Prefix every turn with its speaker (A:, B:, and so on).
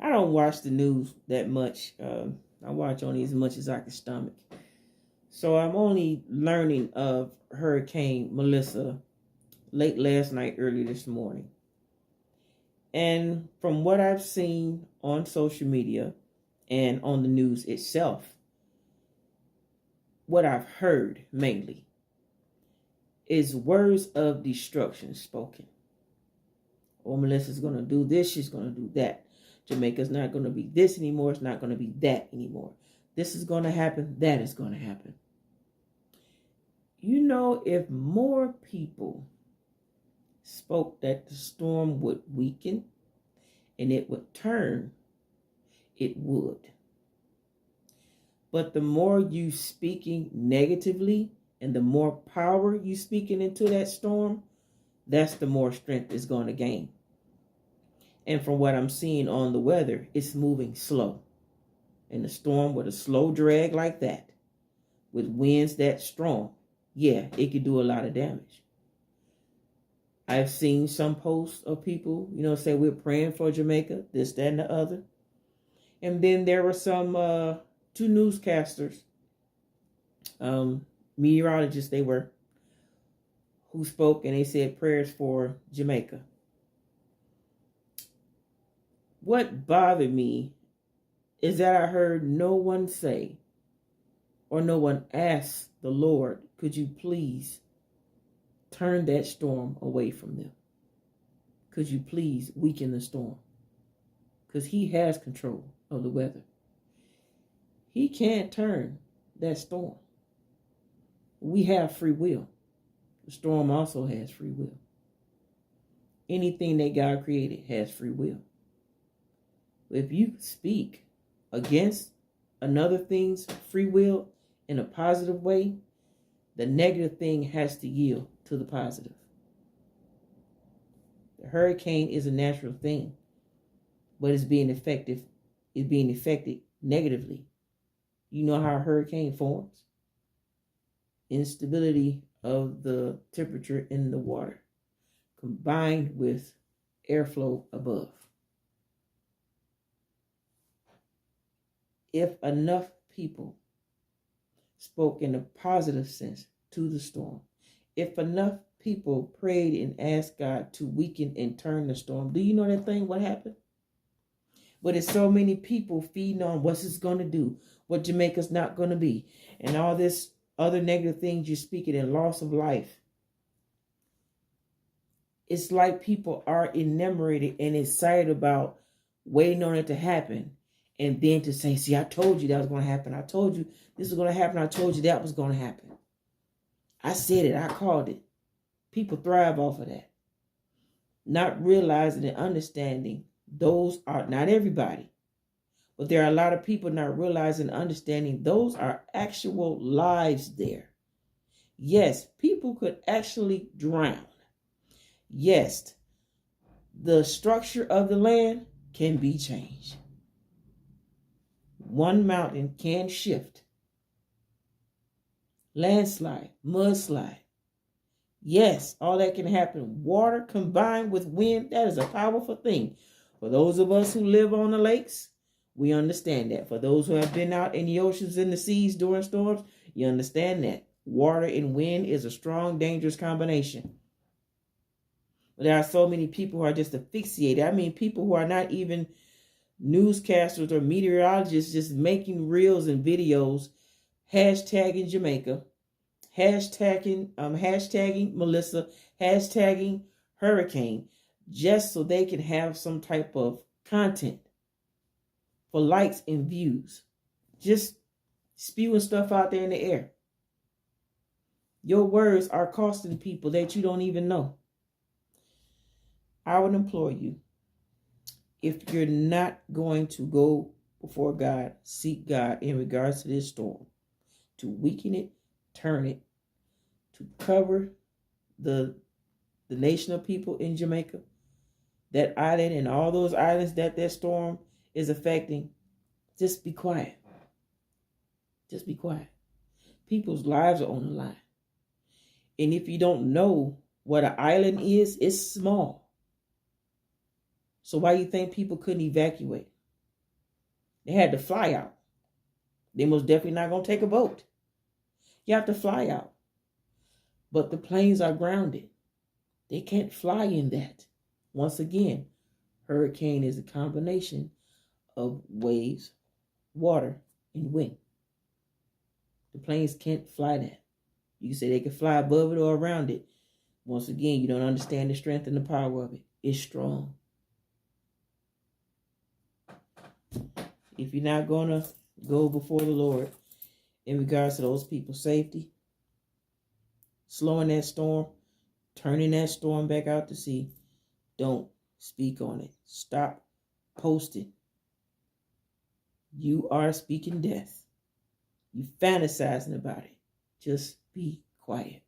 A: I don't watch the news that much. I watch only as much as I can stomach. So I'm only learning of Hurricane Melissa late last night, early this morning. And from what I've seen on social media and on the news itself, what I've heard mainly is words of destruction spoken. Oh, Melissa's going to do this, she's going to do that. Jamaica's not going to be this anymore, it's not going to be that anymore. This is going to happen, that is going to happen. You know, if more people spoke that the storm would weaken and it would turn, it would. But the more you speaking negatively and the more power you speaking into that storm, that's the more strength it's going to gain. And from what I'm seeing on the weather, it's moving slow. And the storm with a slow drag like that, with winds that strong, yeah, it could do a lot of damage. I've seen some posts of people, say we're praying for Jamaica, this, that, and the other. And then there were some two newscasters, meteorologists they were, who spoke and they said prayers for Jamaica. What bothered me is that I heard no one say or no one ask the Lord, could you please turn that storm away from them? Could you please weaken the storm? Because he has control of the weather. He can't turn that storm. We have free will. The storm also has free will. Anything that God created has free will. If you speak against another thing's free will in a positive way, the negative thing has to yield to the positive. The hurricane is a natural thing, but it's being affected negatively. You know how a hurricane forms? Instability of the temperature in the water combined with airflow above. If enough people spoke in a positive sense to the storm, if enough people prayed and asked God to weaken and turn the storm, do you know that thing what happened? But it's so many people feeding on what's it's going to do, what Jamaica's not going to be, and all this other negative things you're speaking and loss of life. It's like people are enamored and excited about waiting on it to happen. And then to say, see, I told you that was going to happen. I told you this was going to happen. I told you that was going to happen. I said it. I called it. People thrive off of that. Not realizing and understanding those are not everybody. But there are a lot of people not realizing and understanding those are actual lives there. Yes, people could actually drown. Yes, the structure of the land can be changed. One mountain can shift. Landslide, mudslide. Yes, all that can happen. Water combined with wind, that is a powerful thing. For those of us who live on the lakes, we understand that. For those who have been out in the oceans and the seas during storms, you understand that. Water and wind is a strong, dangerous combination. But there are so many people who are just asphyxiated. I mean, people who are not even newscasters or meteorologists just making reels and videos, hashtagging Jamaica, hashtagging Melissa, hashtagging hurricane, just so they can have some type of content for likes and views. Just spewing stuff out there in the air. Your words are costing people that you don't even know. I would implore you, if you're not going to go before God, seek God in regards to this storm, to weaken it, turn it, to cover the nation of people in Jamaica, that island and all those islands that storm is affecting, just be quiet. Just be quiet. People's lives are on the line. And if you don't know what an island is, it's small. So why do you think people couldn't evacuate? They had to fly out. They most definitely not going to take a boat. You have to fly out. But the planes are grounded. They can't fly in that. Once again, hurricane is a combination of waves, water, and wind. The planes can't fly that. You can say they can fly above it or around it. Once again, you don't understand the strength and the power of it. It's strong. If you're not going to go before the Lord in regards to those people's safety, slowing that storm, turning that storm back out to sea, don't speak on it. Stop posting. You are speaking death. You fantasizing about it. Just be quiet.